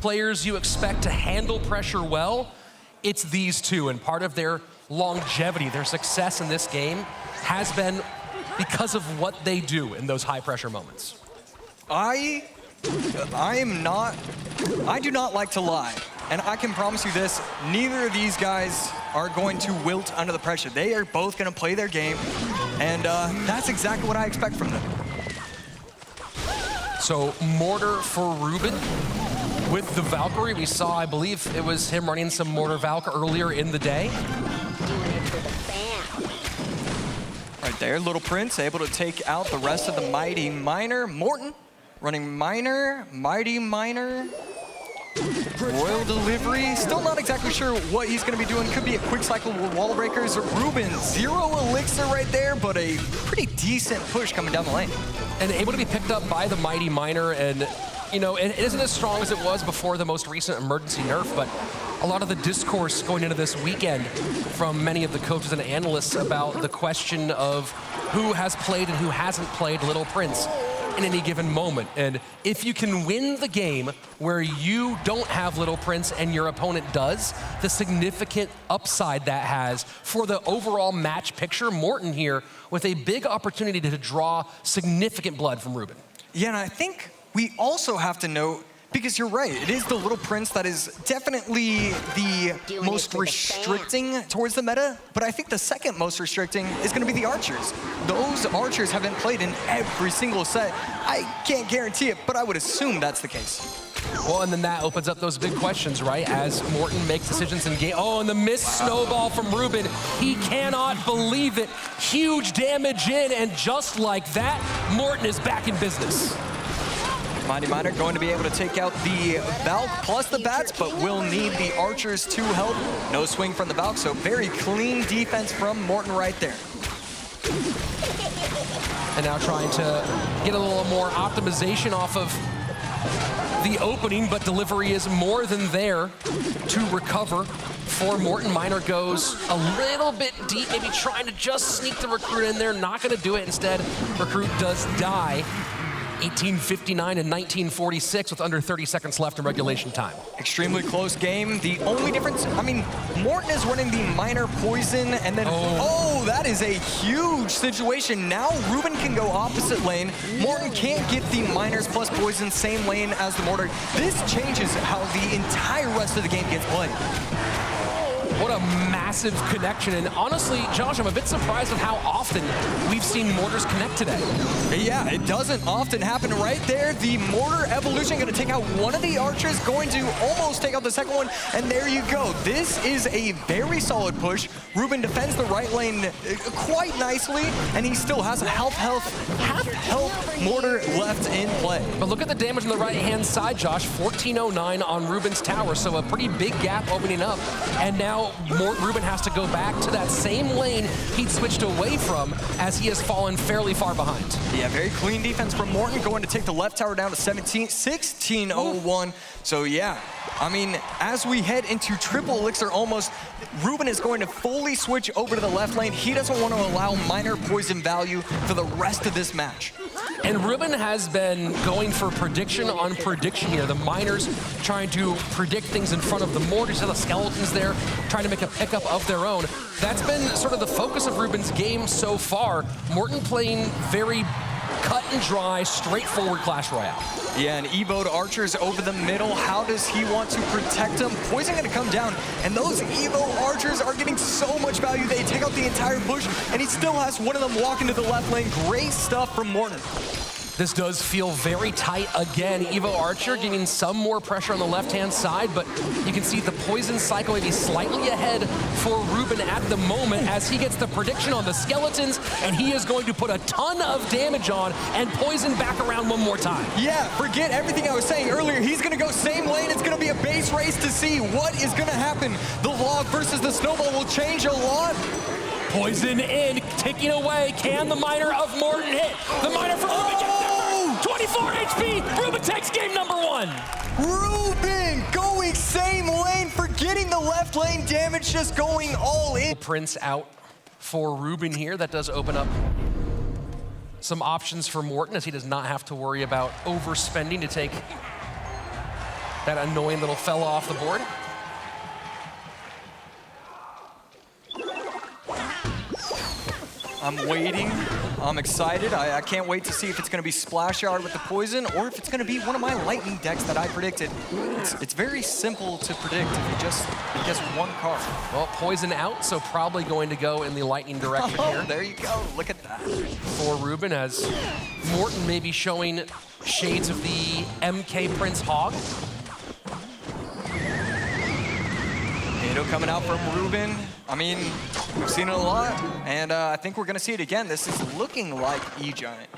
players you expect to handle pressure well, it's these two. And part of their longevity, their success in this game has been because of what they do in those high pressure moments. I do not like to lie. And I can promise you this, neither of these guys are going to wilt under the pressure. They are both going to play their game, and that's exactly what I expect from them. So Mortar for Ruben with the Valkyrie. We saw, I believe it was him running some Mortar Valk earlier in the day. Right there, Little Prince able to take out the rest of the Mighty Miner. Morten running Miner, Mighty Miner. Royal Delivery, still not exactly sure what he's going to be doing. Could be a quick cycle with wall breakers. Ruben, 0 elixir right there, but a pretty decent push coming down the lane. And able to be picked up by the Mighty Miner, and you know, it isn't as strong as it was before the most recent emergency nerf, but a lot of the discourse going into this weekend from many of the coaches and analysts about the question of who has played and who hasn't played Little Prince in any given moment. And if you can win the game where you don't have Little Prince and your opponent does, the significant upside that has for the overall match picture. Morten here with a big opportunity to draw significant blood from Ruben. Yeah, and I think we also have to note, because you're right, it is the Little Prince that is definitely the most restricting towards the meta, but I think the second most restricting is going to be the archers. Those archers have been played in every single set. I can't guarantee it, but I would assume that's the case. Well, and then that opens up those big questions, right? As Morten makes decisions in game. Oh, and the missed snowball from Ruben. He cannot believe it. Huge damage in, and just like that, Morten is back in business. Mighty Miner going to be able to take out the Valk plus the bats, but will need the archers to help. No swing from the Valk, so very clean defense from Morten right there. And now trying to get a little more optimization off of the opening, but delivery is more than there to recover for Morten. Miner goes a little bit deep, maybe trying to just sneak the Recruit in there. Not going to do it. Instead, Recruit does die. 1859 and 1946 with under 30 seconds left in regulation time. Extremely close game. The only difference, I mean, Morten is running the Miner Poison, and then, oh, that is a huge situation. Now Ruben can go opposite lane. Morten can't get the Miners plus Poison same lane as the Mortar. This changes how the entire rest of the game gets played. What a massive connection. And honestly, Josh, I'm a bit surprised at how often we've seen Mortars connect today. Yeah, it doesn't often happen right there. The Mortar evolution going to take out one of the archers, going to almost take out the second one, and there you go. This is a very solid push. Ruben defends the right lane quite nicely, and he still has a half health Mortar left in play. But look at the damage on the right-hand side, Josh. 1409 on Ruben's tower, so a pretty big gap opening up. And now Ruben has to go back to that same lane he'd switched away from, as he has fallen fairly far behind. Yeah, very clean defense from Morten, going to take the left tower down to 1601. So yeah, I mean, as we head into triple elixir almost, Ruben is going to fully switch over to the left lane. He doesn't want to allow Miner Poison value for the rest of this match. And Ruben has been going for prediction on prediction here. The Miners trying to predict things in front of the Mortars, the Skeletons there, trying to make a pickup of their own. That's been sort of the focus of Ruben's game so far. Morten playing very cut and dry, straightforward Clash Royale. Yeah, and Evo'd archers over the middle. How does he want to protect them? Poison going to come down, and those Evo archers are getting so much value. They take out the entire bush, and he still has one of them walk into the left lane. Great stuff from Morten. This does feel very tight again. Evo Archer giving some more pressure on the left-hand side, but you can see the poison cycle maybe slightly ahead for Ruben at the moment as he gets the prediction on the Skeletons, and he is going to put a ton of damage on and poison back around one more time. Yeah, forget everything I was saying earlier. He's going to go same lane. It's going to be a base race to see what is going to happen. The log versus the snowball will change a lot. Poison in, ticking away. Can the Miner of Morten hit? The Miner for Ruben gets there. 24 HP. Ruben takes game number 1. Ruben going same lane, forgetting the left lane damage, just going all in. Prince out for Ruben here. That does open up some options for Morten, as he does not have to worry about overspending to take That annoying little fella off the board. I'm waiting. I'm excited. I can't wait to see if it's going to be Splash Yard with the poison or if it's going to be one of my lightning decks that I predicted. It's very simple to predict if you just guess one card. Well, poison out, so probably going to go in the lightning direction here. There you go. Look at that. For Ruben, as Morten may be showing shades of the MK Prince Hog. Nato coming out from Ruben. I mean, we've seen it a lot, and I think we're going to see it again. This is looking like E-Giant.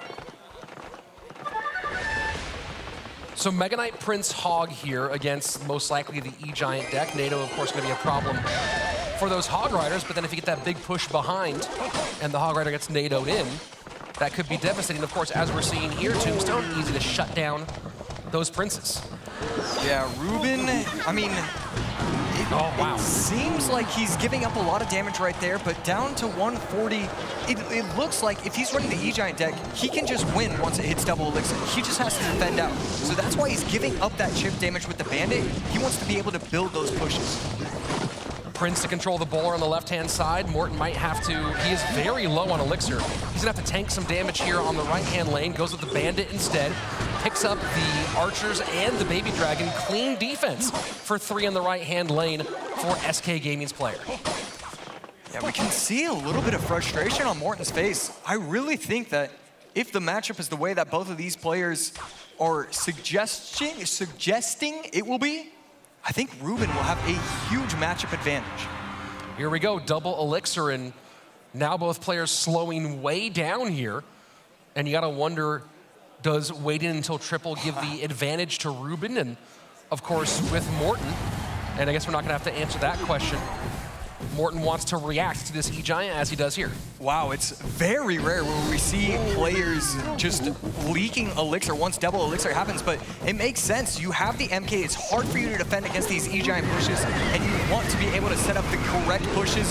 So Mega Knight Prince Hog here against most likely the E-Giant deck. Nato, of course, going to be a problem for those Hog Riders, but then if you get that big push behind and the Hog Rider gets NATO'd in, that could be devastating. Of course, as we're seeing here, Tombstone, easy to shut down those Princes. Yeah, Ruben, I mean, wow. It seems like he's giving up a lot of damage right there, but down to 140, it looks like if he's running the E-Giant deck, he can just win once it hits double elixir. He just has to defend out. So that's why he's giving up that chip damage with the Bandit. He wants to be able to build those pushes. Prince to control the bowler on the left-hand side. Morten might have to, he is very low on elixir. He's gonna have to tank some damage here on the right-hand lane, goes with the Bandit instead, picks up the Archers and the Baby Dragon. Clean defense for 3 in the right-hand lane for SK Gaming's player. Yeah, we can see a little bit of frustration on Morten's face. I really think that if the matchup is the way that both of these players are suggesting it will be, I think Ruben will have a huge matchup advantage. Here we go, double elixir, and now both players slowing way down here. And you gotta wonder, does waiting until triple give the advantage to Ruben? And of course, with Morten, and I guess we're not gonna have to answer that question. Morten wants to react to this E-Giant as he does here. Wow, it's very rare where we see players just leaking elixir once double elixir happens, but it makes sense. You have the MK, it's hard for you to defend against these E-Giant pushes, and you want to be able to set up the correct pushes.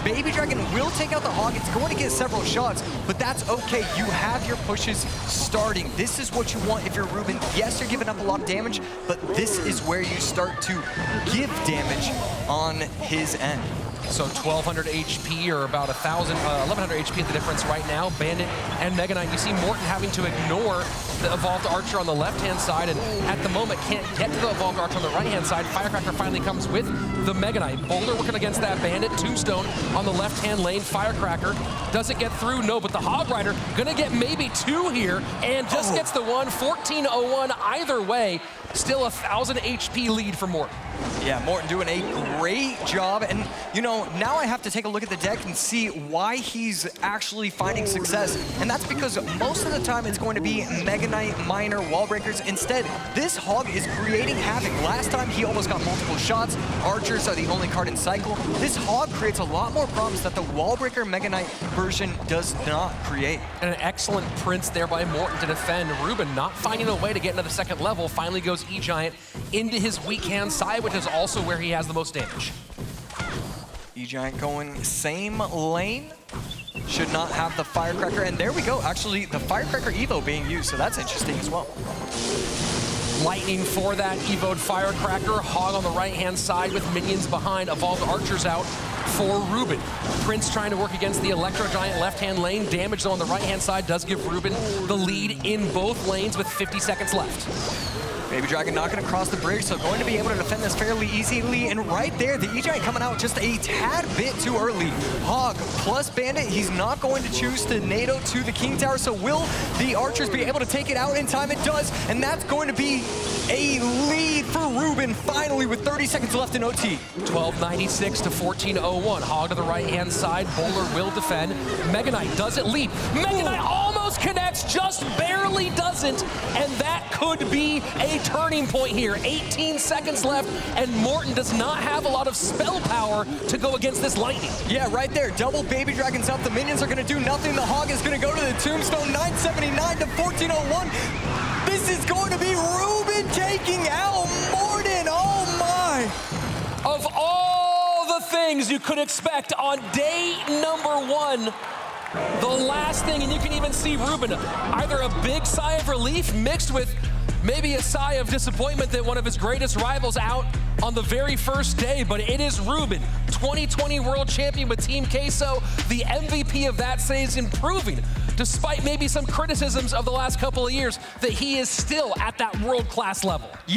Baby Dragon will take out the Hog. It's going to get several shots, but that's okay. You have your pushes starting. This is what you want if you're Ruben. Yes, you're giving up a lot of damage, but this is where you start to give damage on his end. So 1,200 HP or about 1,100 HP at the difference right now. Bandit and Mega Knight. You see Morten having to ignore the Evolved Archer on the left-hand side, and at the moment can't get to the Evolved Archer on the right-hand side. Firecracker finally comes with the Mega Knight. Boulder working against that Bandit. Tombstone on the left-hand lane. Firecracker doesn't get through, no, but the Hog Rider gonna get maybe 2 here, and just gets the 1. 14-01 either way. Still 1,000 HP lead for Morten. Yeah, Morten doing a great job. And, you know, now I have to take a look at the deck and see why he's actually finding success. And that's because most of the time it's going to be Mega Knight, Miner, Wall Breakers. Instead, this Hog is creating havoc. Last time he almost got multiple shots. Archers are the only card in cycle. This Hog creates a lot more problems that the Wall Breaker Mega Knight version does not create. And an excellent Prince there by Morten to defend. Ruben not finding a way to get into the second level. Finally goes E-Giant into his weak hand side, which is also where he has the most damage. E-Giant going same lane. Should not have the Firecracker. And there we go. Actually, the Firecracker Evo being used, so that's interesting as well. Lightning for that Evo'd Firecracker. Hog on the right-hand side with minions behind. Evolved Archers out for Ruben. Prince trying to work against the Electro Giant left-hand lane. Damage though on the right-hand side does give Ruben the lead in both lanes with 50 seconds left. Baby Dragon not going to cross the bridge, so going to be able to defend this fairly easily. And right there, the E-Giant coming out just a tad bit too early. Hog plus Bandit, he's not going to choose to NATO to the King Tower, so will the Archers be able to take it out in time? It does, and that's going to be a lead for Ruben, finally, with 30 seconds left in OT. 1296 to 1401. Hog to the right-hand side. Bowler will defend. Mega Knight does it leap. Mega Knight almost connects, just barely doesn't, and that could be a turning point here. 18 seconds left, and Morten does not have a lot of spell power to go against this lightning. Yeah, right there. Double Baby Dragons up. The minions are going to do nothing. The Hog is going to go to the Tombstone. 979 to 1401. This is going to be Ruben taking out Morten. Oh my! Of all the things you could expect on day number 1, the last thing, and you can even see Ruben, either a big sigh of relief mixed with maybe a sigh of disappointment that one of his greatest rivals out on the very first day, but it is Ruben, 2020 world champion with Team Queso, the MVP of that season, proving, despite maybe some criticisms of the last couple of years, that he is still at that world-class level.